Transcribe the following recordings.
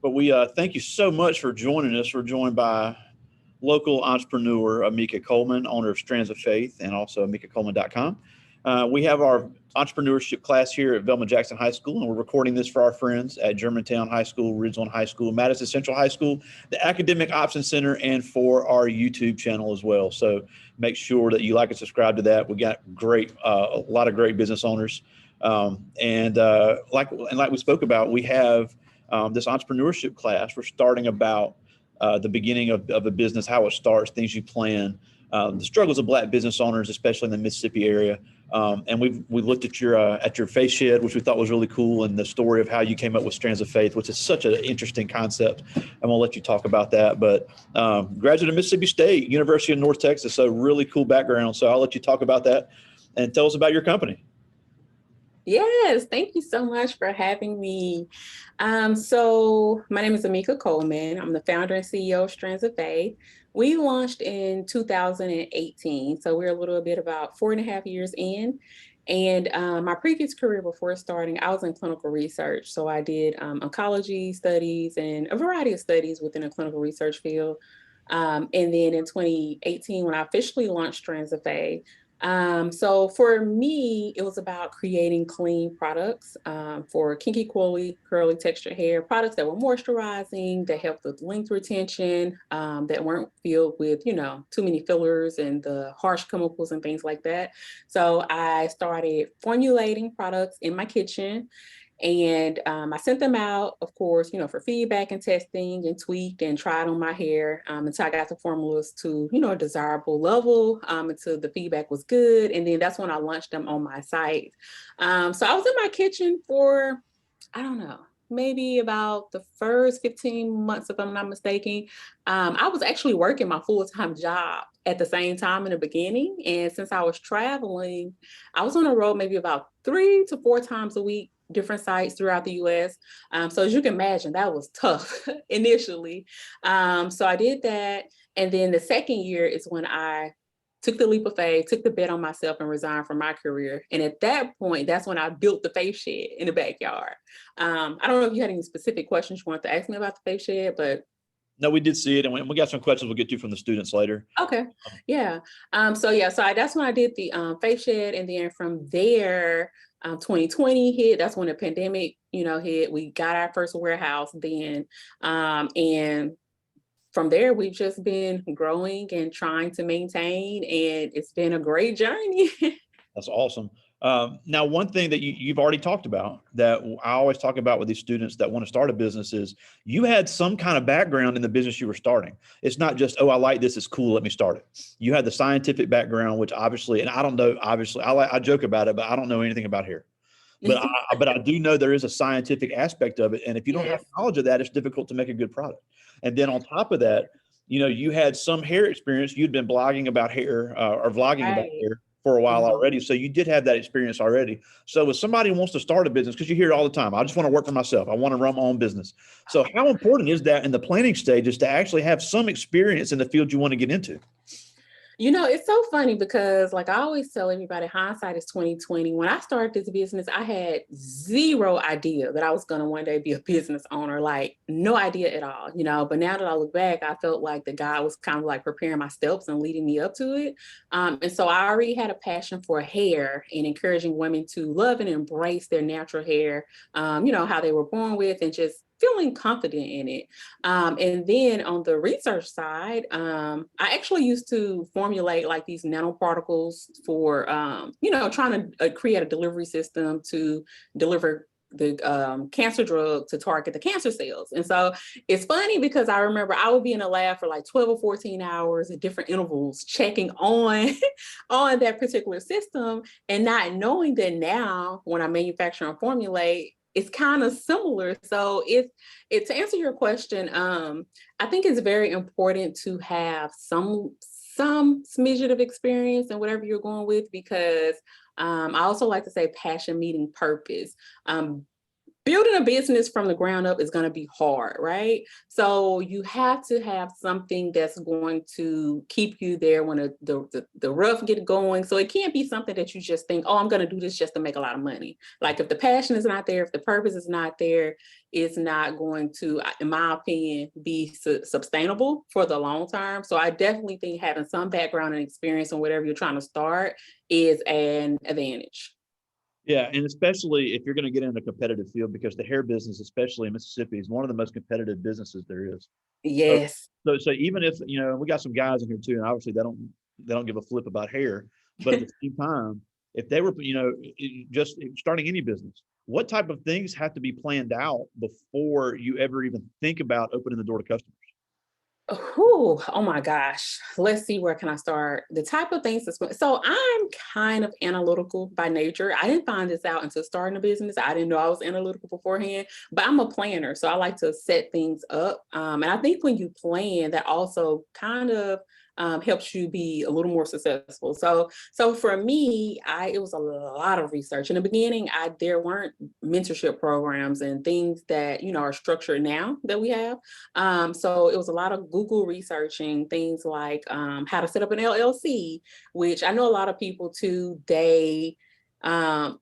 But we thank you so much for joining us. We're joined by local entrepreneur Amica Coleman, owner of Strands of Faith, and also amicacoleman.com. We have our entrepreneurship class here at Velma Jackson High School, and we're recording this for our friends at Germantown High School, Ridgeland High School, Madison Central High School, the Academic Options Center, and for our YouTube channel as well. So make sure that you like and subscribe to that. We got a lot of great business owners, like we spoke about, we have this entrepreneurship class. We're starting about the beginning of a business, how it starts, things you plan, the struggles of Black business owners, especially in the Mississippi area. And we looked at your faith shed, which we thought was really cool, and the story of how you came up with Strands of Faith, which is such an interesting concept. I'm gonna let you talk about that. But graduate of Mississippi State, University of North Texas, so really cool background. So I'll let you talk about that and tell us about your company. Yes, thank you so much for having me. So my name is Amica Coleman. I'm the founder and CEO of Strands of Faith. We launched in 2018, so we're a little bit about 4.5 years in. And my previous career before starting, I was in clinical research. So I did oncology studies and a variety of studies within a clinical research field. And then in 2018, when I officially launched Strands of Faith, so for me, it was about creating clean products for kinky, curly textured hair, products that were moisturizing, that helped with length retention, that weren't filled with, too many fillers and the harsh chemicals and things like that. So I started formulating products in my kitchen. And I sent them out, of course, for feedback and testing, and tweaked and tried on my hair until I got the formulas to, a desirable level, until the feedback was good. And then that's when I launched them on my site. So I was in my kitchen for, I don't know, maybe about the first 15 months, if I'm not mistaken. I was actually working my full-time job at the same time in the beginning. And since I was traveling, I was on the road maybe about 3 to 4 times a week, different sites throughout the US. So as you can imagine, that was tough initially. So I did that. And then the second year is when I took the leap of faith, took the bet on myself and resigned from my career. And at that point, that's when I built the faith shed in the backyard. I don't know if you had any specific questions you wanted to ask me about the faith shed, but No, we did see it, and we got some questions we'll get to from the students later. Okay. Yeah. So that's when I did the faith shed. And then from there, 2020 hit. That's when the pandemic, hit. We got our first warehouse then. And from there, we've just been growing and trying to maintain, and it's been a great journey. That's awesome. Now, one thing that you've already talked about that I always talk about with these students that want to start a business is you had some kind of background in the business you were starting. It's not just, oh, I like this, it's cool, let me start it. You had the scientific background, which obviously, and I don't know, obviously, I joke about it, but I don't know anything about hair. But I do know there is a scientific aspect of it. And if you don't have knowledge of that, it's difficult to make a good product. And then on top of that, you had some hair experience. You'd been blogging about hair or vlogging about hair for a while already. So you did have that experience already. So if somebody wants to start a business, because you hear it all the time, I just want to work for myself, I want to run my own business. So how important is that in the planning stages to actually have some experience in the field you want to get into? It's so funny because like I always tell everybody, hindsight is 2020. When I started this business, I had zero idea that I was going to one day be a business owner, like no idea at all, but now that I look back, I felt like the guy was kind of like preparing my steps and leading me up to it. And so I already had a passion for hair and encouraging women to love and embrace their natural hair, how they were born with, and just feeling confident in it. And then on the research side, I actually used to formulate like these nanoparticles for, trying to create a delivery system to deliver the cancer drug to target the cancer cells. And so it's funny because I remember I would be in a lab for like 12 or 14 hours at different intervals, checking on, on that particular system, and not knowing that now when I manufacture and formulate, it's kind of similar. So to answer your question, I think it's very important to have some smidget of experience in whatever you're going with, because I also like to say passion meeting purpose. building a business from the ground up is going to be hard, right? So you have to have something that's going to keep you there when the rough get going. So it can't be something that you just think, oh, I'm going to do this just to make a lot of money. Like if the passion is not there, if the purpose is not there, it's not going to, in my opinion, be sustainable for the long term. So I definitely think having some background and experience in whatever you're trying to start is an advantage. Yeah, and especially if you're going to get into a competitive field, because the hair business, especially in Mississippi, is one of the most competitive businesses there is. So, Yes. so even if, we got some guys in here too, and obviously they don't give a flip about hair, but at the same time, if they were, just starting any business, what type of things have to be planned out before you ever even think about opening the door to customers? Oh my gosh. Let's see, where can I start? The type of things so I'm kind of analytical by nature. I didn't find this out until starting a business. I didn't know I was analytical beforehand, but I'm a planner. So I like to set things up. And I think when you plan, that also kind of helps you be a little more successful. So for me, it was a lot of research. In the beginning, there weren't mentorship programs and things that are structured now that we have. So it was a lot of Google researching things like how to set up an LLC, which I know a lot of people too, funds are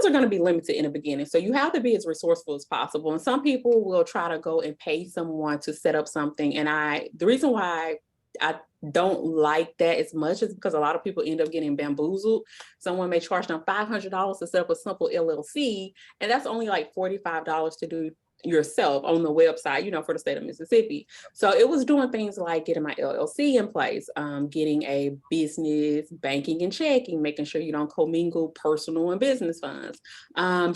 going to be limited in the beginning. So you have to be as resourceful as possible. And some people will try to go and pay someone to set up something. And the reason why I don't like that as much is because a lot of people end up getting bamboozled. Someone may charge them $500 to set up a simple LLC, and that's only like $45 to do yourself on the website, for the state of Mississippi. So it was doing things like getting my LLC in place, getting a business banking and checking, making sure you don't commingle personal and business funds,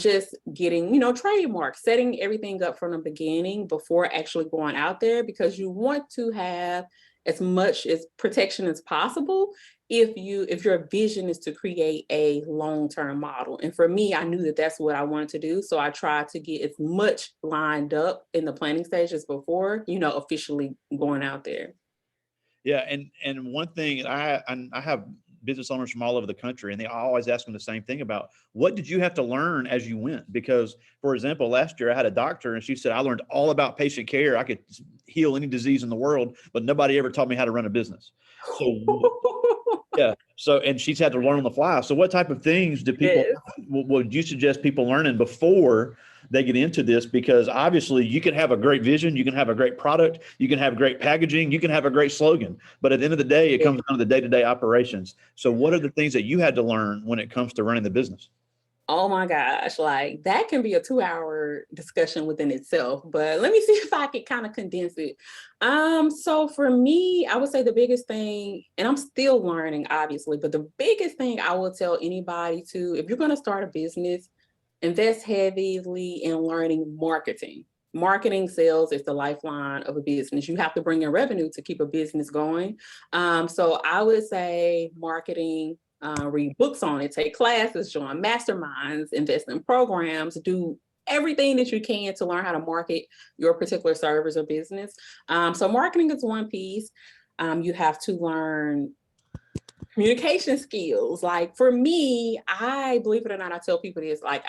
just getting, trademarks, setting everything up from the beginning before actually going out there, because you want to have as much as protection as possible if your vision is to create a long-term model. And for me, I knew that that's what I wanted to do. So I tried to get as much lined up in the planning stages before, officially going out there. Yeah, and one thing, I have business owners from all over the country, and they always ask them the same thing about what did you have to learn as you went? Because, for example, last year I had a doctor, and she said I learned all about patient care. I could heal any disease in the world, but nobody ever taught me how to run a business. So yeah, so and she's had to learn on the fly. So what type of things do people Yes. would you suggest people learning before they get into this? Because obviously you can have a great vision, you can have a great product, you can have great packaging, you can have a great slogan, but at the end of the day, it comes down to the day-to-day operations. So what are the things that you had to learn when it comes to running the business? Oh my gosh, like that can be a 2-hour discussion within itself, but let me see if I can kind of condense it. So for me, I would say the biggest thing, and I'm still learning, obviously, but the biggest thing I will tell anybody to, if you're going to start a business, invest heavily in learning marketing. Marketing sales is the lifeline of a business. You have to bring in revenue to keep a business going. So I would say marketing, read books on it, take classes, join masterminds, invest in programs, do everything that you can to learn how to market your particular service or business. So marketing is one piece. You have to learn communication skills. Like for me, I believe it or not, I tell people this, like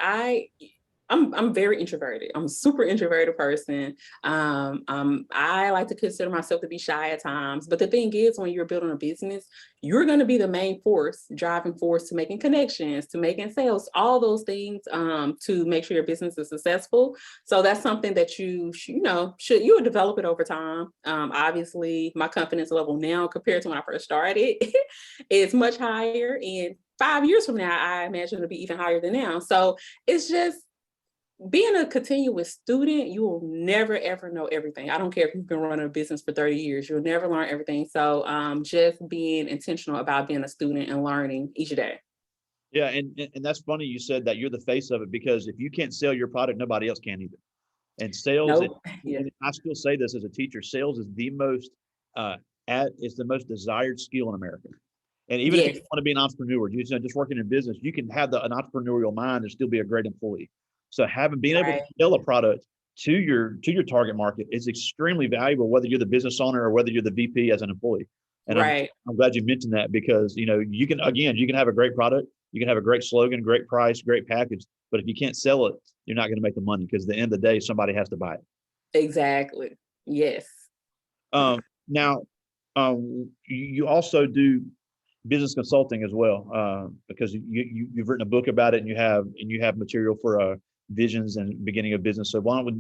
I'm very introverted. I'm a super introverted person. I like to consider myself to be shy at times. But the thing is, when you're building a business, you're going to be the main force, driving force to making connections, to making sales, all those things, to make sure your business is successful. So that's something that you will develop it over time. Obviously, my confidence level now compared to when I first started is much higher. And 5 years from now, I imagine it'll be even higher than now. So it's just being a continuous student, you will never, ever know everything. I don't care if you've been running a business for 30 years, you'll never learn everything. So just being intentional about being a student and learning each day. Yeah, and that's funny you said that you're the face of it, because if you can't sell your product, nobody else can either. And sales, Nope. Yeah. and I still say this as a teacher, sales is the most it's the most desired skill in America. And even if you Yes. want to be an entrepreneur, just working in business, you can have an entrepreneurial mind and still be a great employee. So being able to Right. sell a product to your target market is extremely valuable, whether you're the business owner or whether you're the VP as an employee. And Right. I'm glad you mentioned that, because you can have a great product, You can have a great slogan, great price, great package, but if you can't sell it, you're not going to make the money, because at the end of the day, somebody has to buy it. Exactly. Yes. Now, you also do business consulting as well, because you've written a book about it, and you have material for visions and beginning of business. So why don't we,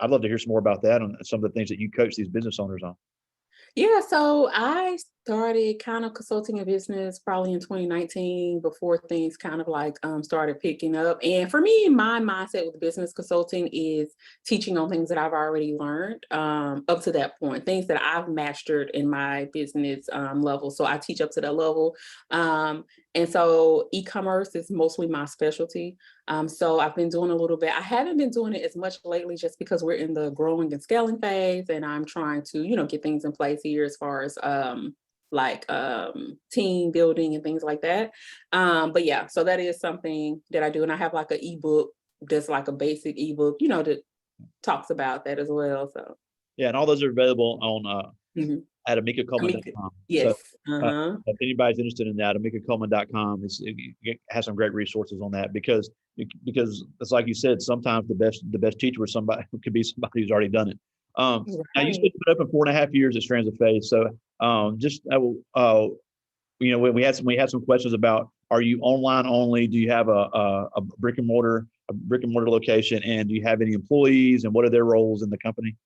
I'd love to hear some more about that and some of the things that you coach these business owners on. Yeah, so I started kind of consulting a business probably in 2019 before things kind of like started picking up. And for me, my mindset with business consulting is teaching on things that I've already learned up to that point, things that I've mastered in my business level. So I teach up to that level. And so e-commerce is mostly my specialty. So I've been doing a little bit. I haven't been doing it as much lately just because we're in the growing and scaling phase, and I'm trying to, get things in place here as far as team building and things like that. But yeah, so that is something that I do. And I have like an ebook that's like a basic ebook, that talks about that as well. So Yeah, and all those are available on mhm. at Amica, amicacoleman.com. So yes. if anybody's interested in that, amicacoleman.com it has some great resources on that, because it's like you said, sometimes the best teacher is somebody who could be somebody who's already done it. Now you said Right. you've been open 4.5 years at Strands of Faith. So we had some questions about, are you online only? Do you have a brick and mortar location, and do you have any employees, and what are their roles in the company?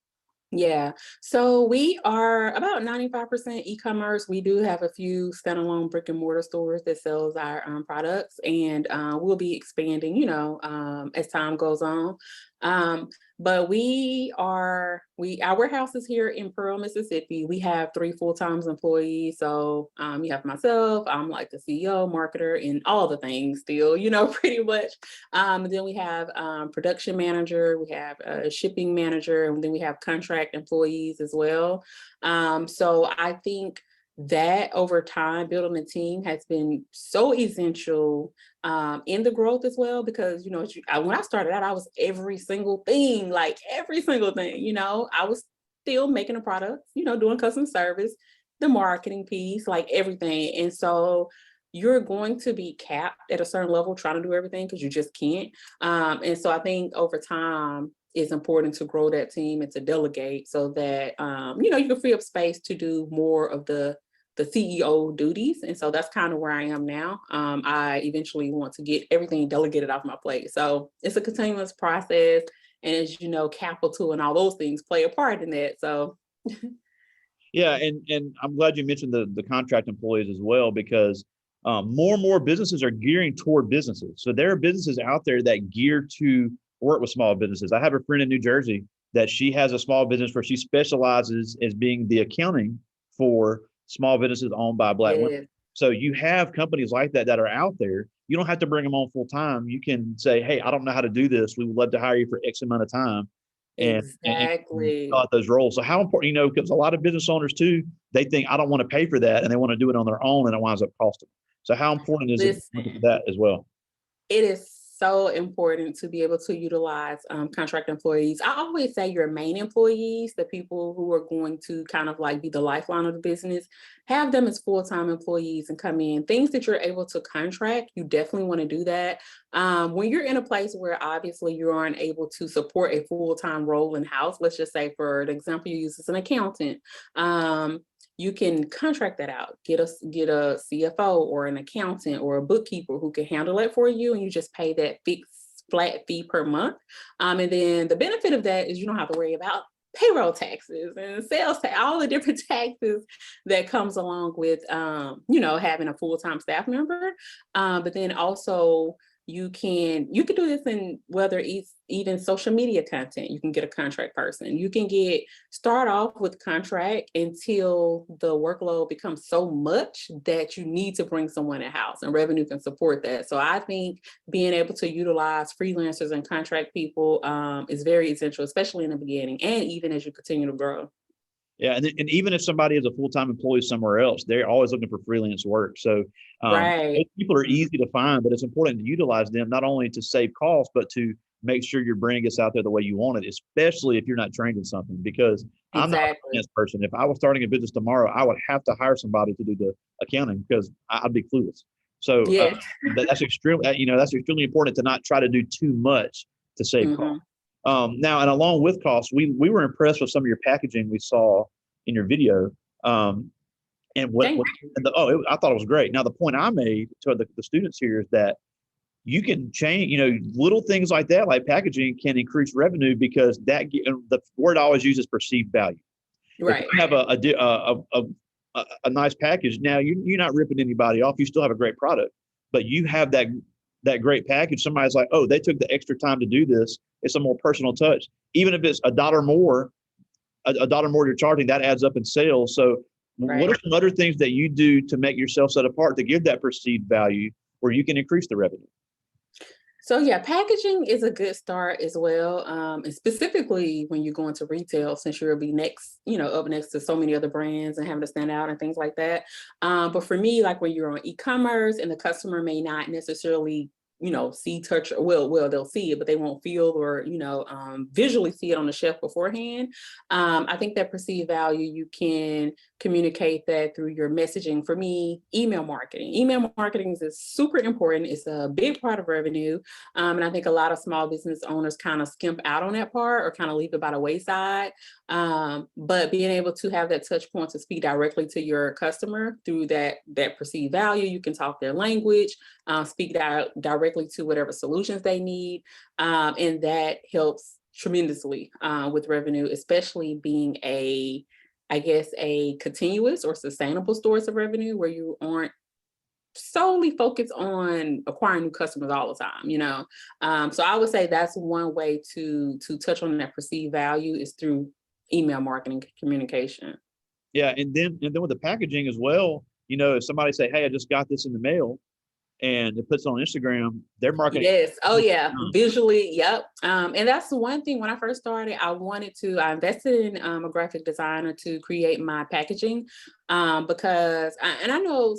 Yeah, so we are about 95% e-commerce. We do have a few standalone brick and mortar stores that sells our products, and we'll be expanding, as time goes on. But our warehouse is here in Pearl, Mississippi. We have 3 full-time employees. So you have myself, I'm like the CEO, marketer, and all the things still, pretty much. And then we have production manager, we have a shipping manager, and then we have contract employees as well. So I think that over time, building a team has been so essential in the growth as well, because when I started out, I was every single thing, I was still making a product, doing customer service, the marketing piece, like everything. And so you're going to be capped at a certain level trying to do everything, because you just can't. And so I think over time it's important to grow that team and to delegate, so that you can free up space to do more of the CEO duties. And so that's kind of where I am now. I eventually want to get everything delegated off my plate. So it's a continuous process. And as you know, capital and all those things play a part in that. So Yeah, and I'm glad you mentioned the contract employees as well, because more and more businesses are gearing toward businesses. So there are businesses out there that gear to work with small businesses. I have a friend in New Jersey that she has a small business where she specializes as being the accounting for small businesses owned by Black women. yeah, So you have companies like that are out there. You don't have to bring them on full time. You can say, hey, I don't know how to do this. We would love to hire you for X amount of time, and fill exactly. out those roles. So how important, because a lot of business owners too, they think, I don't want to pay for that, and they want to do it on their own, and it winds up costing. So how important is it to look at Listen, that as well? it is so important to be able to utilize contract employees. I always say your main employees, the people who are going to kind of like be the lifeline of the business, have them as full-time employees and come in. Things that you're able to contract, you definitely want to do that. When you're in a place where obviously you aren't able to support a full-time role in-house, let's just say for the example you use as an accountant, you can contract that out. Get a CFO or an accountant or a bookkeeper who can handle it for you, and you just pay that fixed flat fee per month. And then the benefit of that is you don't have to worry about payroll taxes and sales tax, all the different taxes that comes along with having a full-time staff member. But then also you can do this in whether it's even social media content. You can get a contract person. You can start off with contract until the workload becomes so much that you need to bring someone in-house, and revenue can support that. So I think being able to utilize freelancers and contract people is very essential, especially in the beginning and even as you continue to grow. Yeah, and even if somebody is a full-time employee somewhere else, they're always looking for freelance work. So those Right. people are easy to find, but it's important to utilize them not only to save costs, but to make sure your brand gets out there the way you want it, especially if you're not trained in something. Because I'm not a Exactly. finance person. If I was starting a business tomorrow, I would have to hire somebody to do the accounting, because I'd be clueless. So Yes. that's extremely, that's extremely important to not try to do too much to save cost. Now, and along with costs, we were impressed with some of your packaging we saw in your video. And I thought it was great. Now, the point I made to the students here is that you can change, little things like that, like packaging, can increase revenue because the word I always use is perceived value. Right. If you have a nice package, now you're not ripping anybody off. You still have a great product, but you have that great package. Somebody's like, oh, they took the extra time to do this. It's a more personal touch. Even if it's $1 more, $1 more you're charging, that adds up in sales. So what are some other things that you do to make yourself set apart to give that perceived value where you can increase the revenue? So yeah, packaging is a good start as well. And specifically when you go into retail, since you'll be next, up next to so many other brands and having to stand out and things like that. But for me, like when you're on e-commerce and the customer may not necessarily see, touch, well, they'll see it, but they won't feel or, visually see it on the shelf beforehand. I think that perceived value, you can communicate that through your messaging. For me, email marketing. Email marketing is super important. It's a big part of revenue. And I think a lot of small business owners kind of skimp out on that part or kind of leave it by the wayside. But being able to have that touch point to speak directly to your customer through that perceived value, you can talk their language, speak directly to whatever solutions they need. And that helps tremendously with revenue, especially being a continuous or sustainable source of revenue where you aren't solely focused on acquiring new customers all the time, so I would say that's one way to touch on that perceived value is through email marketing communication. Yeah, and then with the packaging as well, if somebody say, hey, I just got this in the mail, and it puts it on Instagram, they're marketing. Yes. Oh yeah. Visually. Yep. And that's the one thing when I first started, I invested in a graphic designer to create my packaging because I know,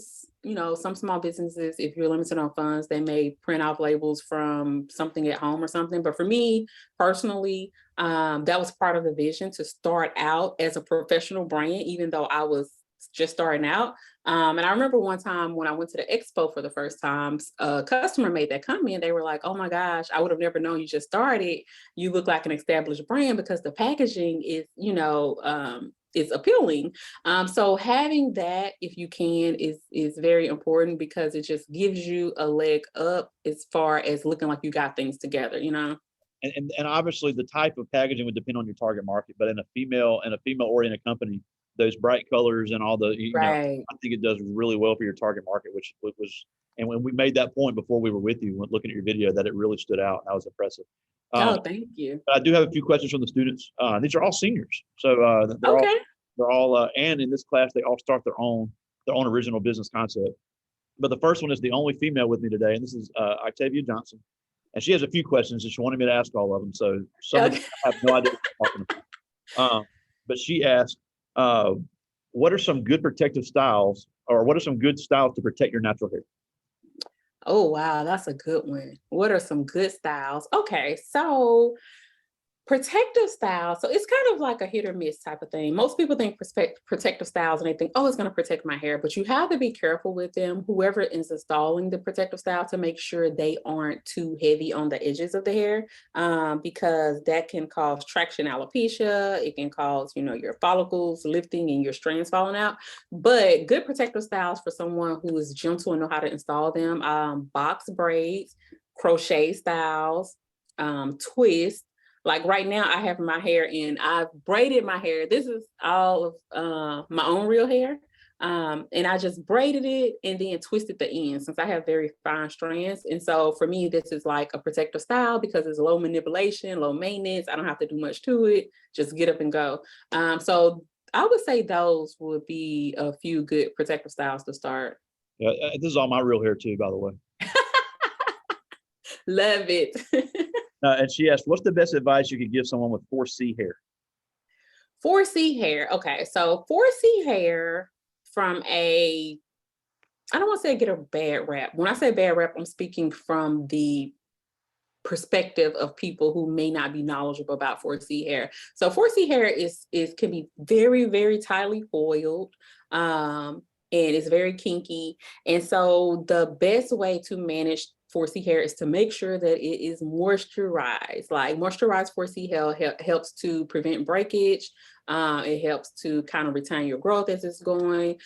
some small businesses, if you're limited on funds, they may print off labels from something at home or something. But for me personally, that was part of the vision to start out as a professional brand, even though I was just starting out. And I remember one time when I went to the expo for the first time, a customer made that comment. They were like, oh my gosh, I would have never known you just started. You look like an established brand because the packaging is, is appealing. So having that, if you can, is very important because it just gives you a leg up as far as looking like you got things together, And obviously the type of packaging would depend on your target market, but in a female oriented company, those bright colors and all the, I think it does really well for your target market, which was, and when we made that point before we were with you, looking at your video, that it really stood out. That was impressive. Thank you. I do have a few questions from the students. These are all seniors. So they're all, and in this class, they all start their own original business concept. But the first one is the only female with me today, and this is Octavia Johnson. And she has a few questions, and she wanted me to ask all of them. So some of them I have no idea what I'm talking about. But she asked, what are some good protective styles, or what are some good styles to protect your natural hair? Oh, wow, that's a good one. What are some good styles? Okay, so protective styles. So it's kind of like a hit or miss type of thing. Most people think protective styles and they think, oh, it's going to protect my hair, but you have to be careful with them, whoever is installing the protective style, to make sure they aren't too heavy on the edges of the hair, because that can cause traction alopecia. It can cause, your follicles lifting and your strands falling out. But good protective styles for someone who is gentle and know how to install them, box braids, crochet styles, twists. Like right now I have my hair in, I've braided my hair. This is all of my own real hair. And I just braided it and then twisted the ends since I have very fine strands. And so for me, this is like a protective style because it's low manipulation, low maintenance. I don't have to do much to it. Just get up and go. So I would say those would be a few good protective styles to start. Yeah, this is all my real hair too, by the way. Love it. And she asked, what's the best advice you could give someone with 4C hair? 4C hair. Okay. So 4C hair I don't want to say get a bad rap. When I say bad rap, I'm speaking from the perspective of people who may not be knowledgeable about 4C hair. So 4C hair can be very, very tightly coiled. and it's very kinky. And so the best way to manage 4C hair is to make sure that it is moisturized. Like moisturized 4C hair helps to prevent breakage. It helps to kind of retain your growth as it's going.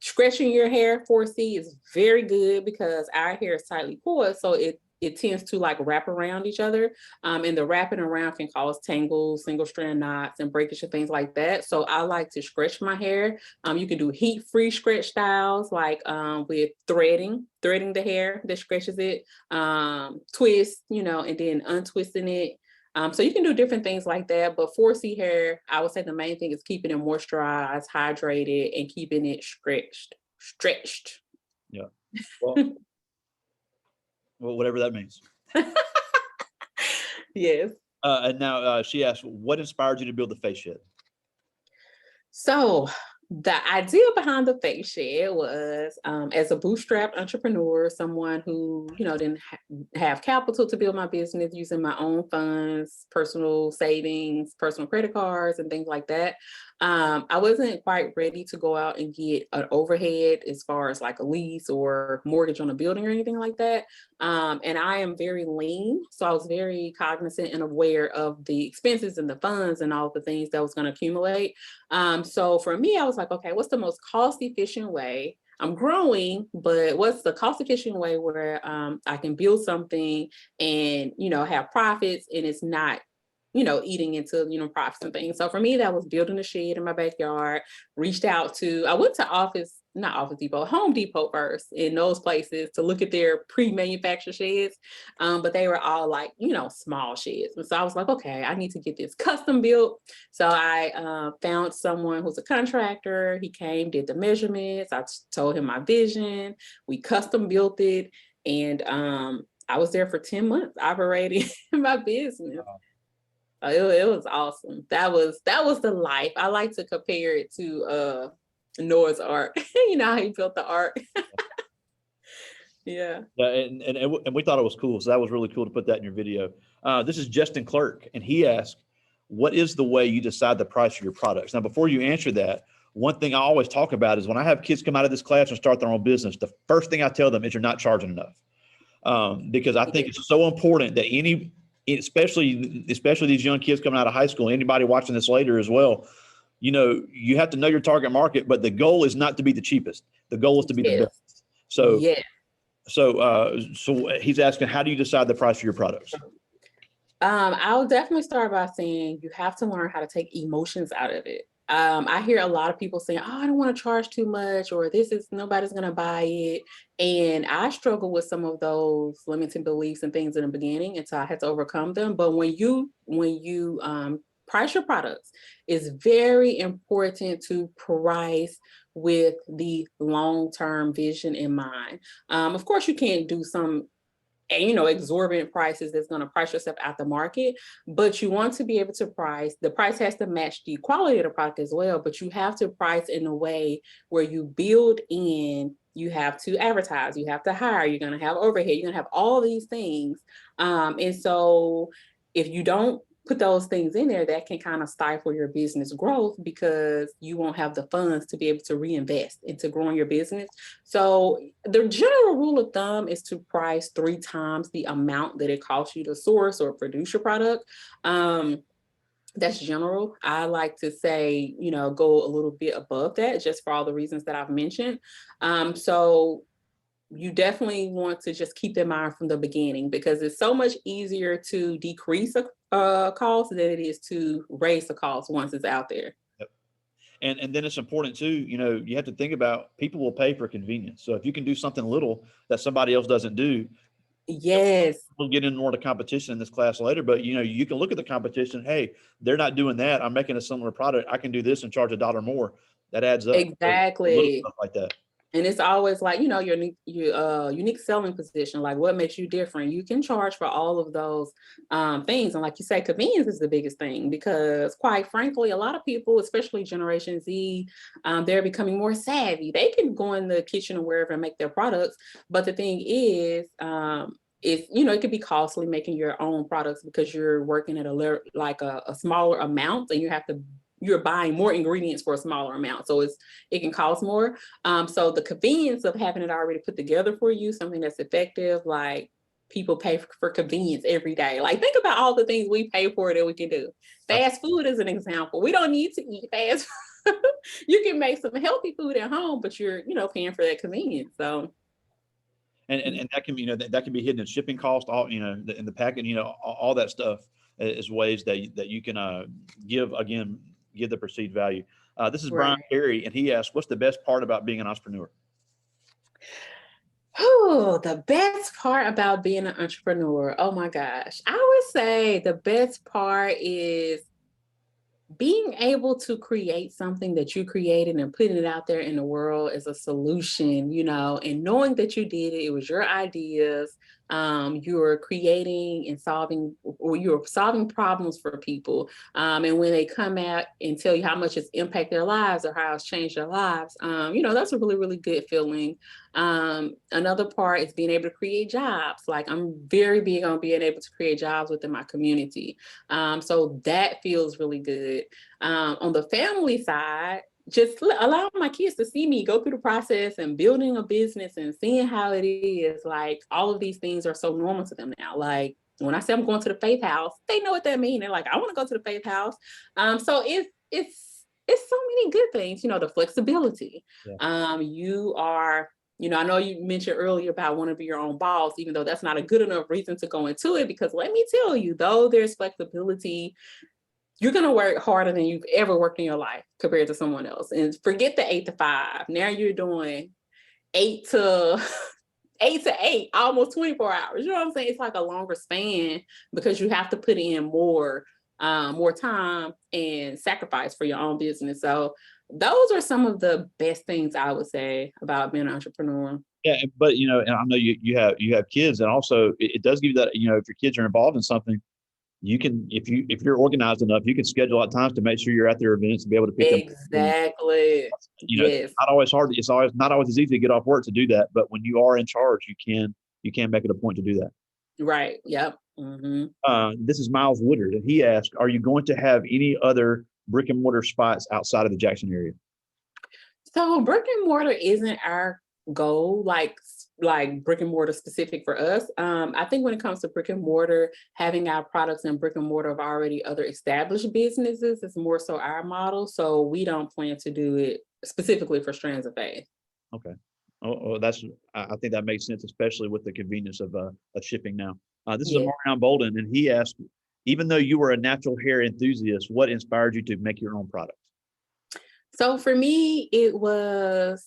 Stretching your hair 4C is very good because our hair is tightly coiled, so it tends to like wrap around each other, and the wrapping around can cause tangles, single strand knots, and breakage and things like that. So I like to stretch my hair. You can do heat-free stretch styles like with threading the hair that stretches it, twist, and then untwisting it. So you can do different things like that, but 4C hair, I would say the main thing is keeping it moisturized, hydrated, and keeping it stretched. Yeah. Well, well, whatever that means. Yes. And now she asked, what inspired you to build the face shed? So the idea behind the face shed was as a bootstrap entrepreneur, someone who, didn't have capital to build my business using my own funds, personal savings, personal credit cards, and things like that. I wasn't quite ready to go out and get an overhead as far as like a lease or mortgage on a building or anything like that. And I am very lean. So I was very cognizant and aware of the expenses and the funds and all the things that was going to accumulate. So for me, I was like, okay, what's the most cost efficient way? I'm growing, but what's the cost efficient way where I can build something and, have profits and it's not, eating into, profits and things. So for me, that was building a shed in my backyard, I went to not Office Depot, Home Depot first in those places to look at their pre-manufactured sheds. But they were all like, small sheds. And so I was like, okay, I need to get this custom built. So I found someone who's a contractor. He came, did the measurements. I told him my vision. We custom built it. And I was there for 10 months operating my business. Wow. It was awesome. That was the life. I like to compare it to Noah's Ark. You know how he built the ark. Yeah. Yeah, and we thought it was cool. So that was really cool to put that in your video. This is Justin Clerk, and he asked, what is the way you decide the price of your products? Now, before you answer that, one thing I always talk about is when I have kids come out of this class and start their own business, the first thing I tell them is you're not charging enough. Because I think it's so important that especially these young kids coming out of high school, anybody watching this later as well, you have to know your target market, but the goal is not to be the cheapest. The goal is to be the best. So, so he's asking, how do you decide the price of your products? I'll definitely start by saying you have to learn how to take emotions out of it. I hear a lot of people saying, oh, I don't want to charge too much, or nobody's going to buy it. And I struggle with some of those limiting beliefs and things in the beginning until I had to overcome them. But when you price your products, it's very important to price with the long-term vision in mind. Of course, you can't do some exorbitant prices that's going to price yourself out the market, but you want to be able to price. The price has to match the quality of the product as well, but you have to price in a way where you build in, you have to advertise, you have to hire, you're going to have overhead, you're going to have all these things. And so if you don't put those things in there, that can kind of stifle your business growth because you won't have the funds to be able to reinvest into growing your business. So the general rule of thumb is to price 3 times the amount that it costs you to source or produce your product. That's general. I like to say, go a little bit above that just for all the reasons that I've mentioned. So you definitely want to just keep in mind from the beginning because it's so much easier to decrease a cost than it is to raise the cost once it's out there. Yep. And then it's important too, you have to think about people will pay for convenience. So if you can do something little that somebody else doesn't do, yes, we'll get into more to competition in this class later, but you can look at the competition. Hey, they're not doing that. I'm making a similar product. I can do this and charge $1 more. That adds up. Exactly. Little stuff like that. And it's always like, your unique selling position, like what makes you different. You can charge for all of those things. And like you say, convenience is the biggest thing because quite frankly, a lot of people, especially Generation Z, they're becoming more savvy. They can go in the kitchen or wherever and make their products. But the thing is, it could be costly making your own products because you're working at a smaller amount and you have to you're buying more ingredients for a smaller amount. So it can cost more. So the convenience of having it already put together for you, something that's effective, like people pay for convenience every day. Like think about all the things we pay for that we can do. Fast food is an example. We don't need to eat fast food. You can make some healthy food at home, but you're, paying for that convenience. So and that can be, that can be hidden in shipping cost, all, in the packet, all that stuff is ways that you can give the perceived value. This is Brian right. Perry, and he asked, what's the best part about being an entrepreneur? Oh, the best part about being an entrepreneur. Oh my gosh. I would say the best part is being able to create something that you created and putting it out there in the world as a solution, and knowing that you did it, it was your ideas. You're creating and solving, or you're solving problems for people. And when they come out and tell you how much it's impacted their lives or how it's changed their lives, that's a really, really good feeling. Another part is being able to create jobs. Like I'm very big on being able to create jobs within my community. So that feels really good. On the family side, just allowing my kids to see me go through the process and building a business and seeing how it is, like all of these things are so normal to them now. Like when I say I'm going to the faith house, they know what that means. They're like, I want to go to the faith house. So it's so many good things, the flexibility. Yeah. You are, I know you mentioned earlier about wanting to be your own boss, even though that's not a good enough reason to go into it, because let me tell you, though there's flexibility, you're going to work harder than you've ever worked in your life compared to someone else. And forget the 8 to 5. Now you're doing 8 to 8, almost 24 hours. You know what I'm saying? It's like a longer span because you have to put in more time and sacrifice for your own business. So those are some of the best things I would say about being an entrepreneur. Yeah, but and I know you have kids, and also it does give you that, if your kids are involved in something, you can, if you're organized enough, you can schedule out times to make sure you're at their events and be able to pick them. Exactly. Yes. It's not always hard. It's always not always as easy to get off work to do that. But when you are in charge, you can make it a point to do that. Right. Yep. Mm-hmm. This is Miles Woodard, and he asked, "Are you going to have any other brick and mortar spots outside of the Jackson area?" So brick and mortar isn't our goal, like brick and mortar specific for us. I think when it comes to brick and mortar, having our products in brick and mortar of already other established businesses is more so our model. So we don't plan to do it specifically for Strands of Faith. Okay. I think that makes sense, especially with the convenience of shipping now. This is a Yeah. Marion Bolden, and he asked, even though you were a natural hair enthusiast, what inspired you to make your own products? So for me, it was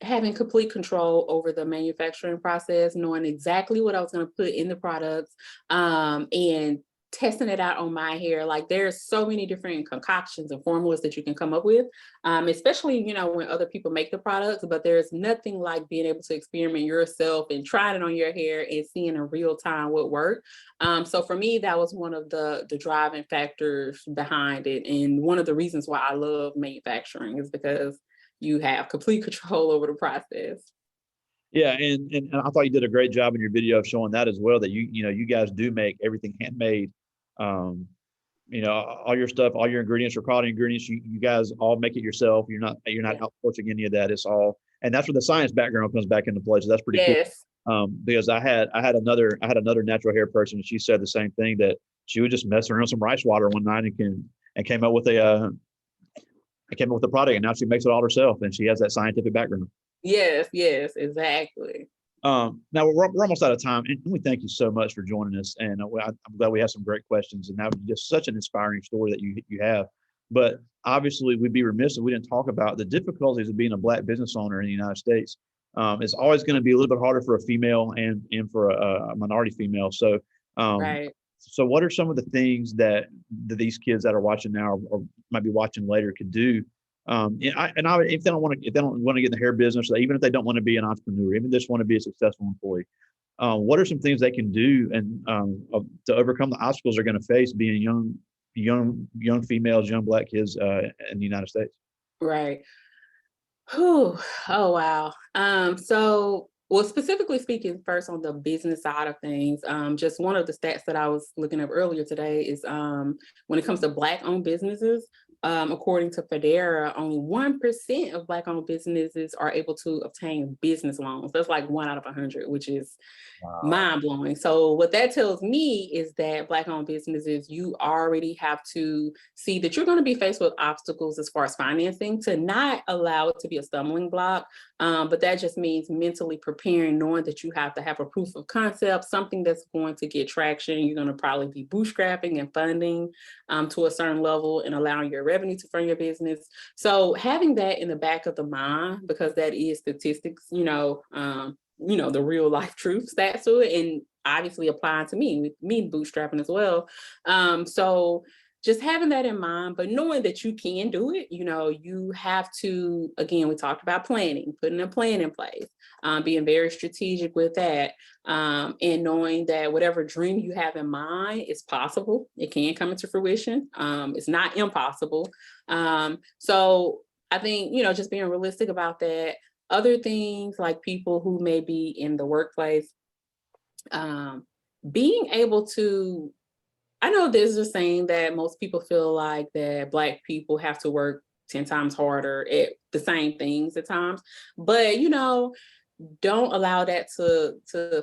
having complete control over the manufacturing process, knowing exactly what I was going to put in the products, and testing it out on my hair. Like there's so many different concoctions and formulas that you can come up with, especially, when other people make the products, but there's nothing like being able to experiment yourself and trying it on your hair and seeing in real time what worked. So for me, that was one of the driving factors behind it. And one of the reasons why I love manufacturing is because you have complete control over the process. Yeah, and I thought you did a great job in your video of showing that as well. That you guys do make everything handmade. Um, all your stuff, all your ingredients are quality ingredients. You guys all make it yourself. You're not Yeah. outsourcing any of that. It's all, and that's where the science background comes back into play. So that's pretty cool. Yes. Because I had another natural hair person, and she said the same thing, that she would just mess around with some rice water one night and came up with a product, and now she makes it all herself, and she has that scientific background. Yes. Yes. Exactly. Now we're almost out of time, and we thank you so much for joining us. And I'm glad we have some great questions, and that was just such an inspiring story that you have. But obviously, we'd be remiss if we didn't talk about the difficulties of being a Black business owner in the United States. It's always going to be a little bit harder for a female and for a minority female. So, Right. so what are some of the things that these kids that are watching now or might be watching later could do? If they don't want to get in the hair business, or even if they don't want to be an entrepreneur, even just want to be a successful employee, what are some things they can do to overcome the obstacles they're going to face being young females, young Black kids in the United States? Right. Whew. Oh, wow. Well, specifically speaking, first on the business side of things, just one of the stats that I was looking up earlier today is when it comes to Black-owned businesses, according to Federa, only 1% of Black-owned businesses are able to obtain business loans. That's like 1 out of 100, which is mind blowing. So what that tells me is that Black-owned businesses, you already have to see that you're going to be faced with obstacles as far as financing, to not allow it to be a stumbling block. But that just means mentally preparing, knowing that you have to have a proof of concept, something that's going to get traction. You're going to probably be bootstrapping and funding to a certain level and allowing your revenue to fund your business. So having that in the back of the mind, because that is statistics, the real life truth stats to it, and obviously applying to me, with me bootstrapping as well. So just having that in mind, but knowing that you can do it, you have to, again, we talked about planning, putting a plan in place, being very strategic with that, and knowing that whatever dream you have in mind is possible. It can come into fruition. It's not impossible. So I think, just being realistic about that. Other things like people who may be in the workplace, being able to, I know there's a saying that most people feel like that Black people have to work 10 times harder at the same things at times, but don't allow that to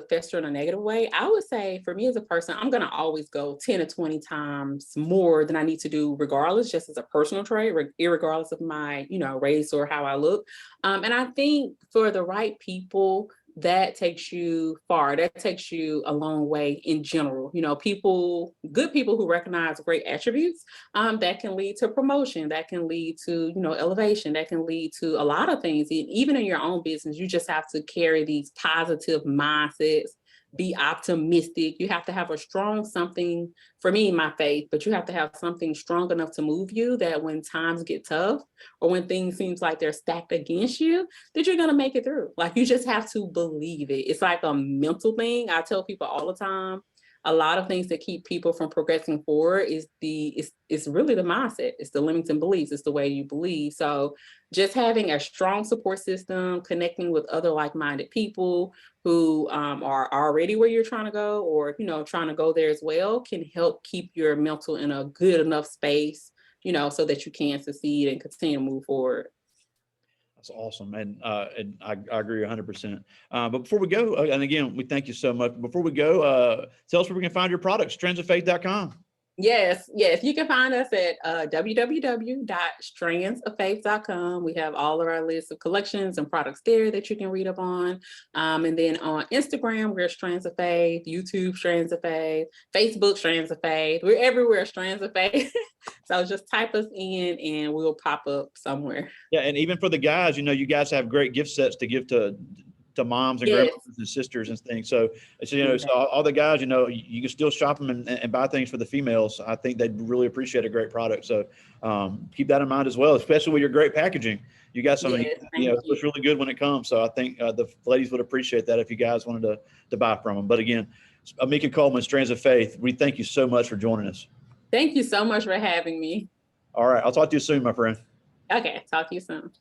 fester in a negative way. I would say for me as a person, I'm going to always go 10 to 20 times more than I need to do regardless, just as a personal trait, irregardless of my, race or how I look. And I think for the right people, that takes you far. That takes you a long way in general. Good people who recognize great attributes, that can lead to promotion, that can lead to, elevation, that can lead to a lot of things. And even in your own business, you just have to carry these positive mindsets, be optimistic. You have to have a strong something, for me, my faith, but you have to have something strong enough to move you that when times get tough or when things seems like they're stacked against you, that you're going to make it through. Like, you just have to believe it. It's like a mental thing. I tell people all the time, a lot of things that keep people from progressing forward is it's really the mindset. It's the limiting beliefs. It's the way you believe. So just having a strong support system, connecting with other like-minded people who are already where you're trying to go, or, trying to go there as well, can help keep your mental in a good enough space, so that you can succeed and continue to move forward. That's awesome. And I agree 100%. But before we go, and again, we thank you so much. Before we go, tell us where we can find your products, strandsoffaith.com. Yes. You can find us at www.strandsoffaith.com. We have all of our lists of collections and products there that you can read up on. And then on Instagram, we're Strands of Faith, YouTube, Strands of Faith, Facebook, Strands of Faith. We're everywhere, Strands of Faith. So just type us in and we'll pop up somewhere. Yeah. And even for the guys, you guys have great gift sets to give to moms and grandmothers and sisters and things. So so all the guys, you can still shop them and buy things for the females. I think they'd really appreciate a great product. So keep that in mind as well, especially with your great packaging. You got something, it's really good when it comes. So I think the ladies would appreciate that if you guys wanted to buy from them. But again, Amica Coleman, Strands of Faith, we thank you so much for joining us. Thank you so much for having me. All right. I'll talk to you soon, my friend. Okay. Talk to you soon.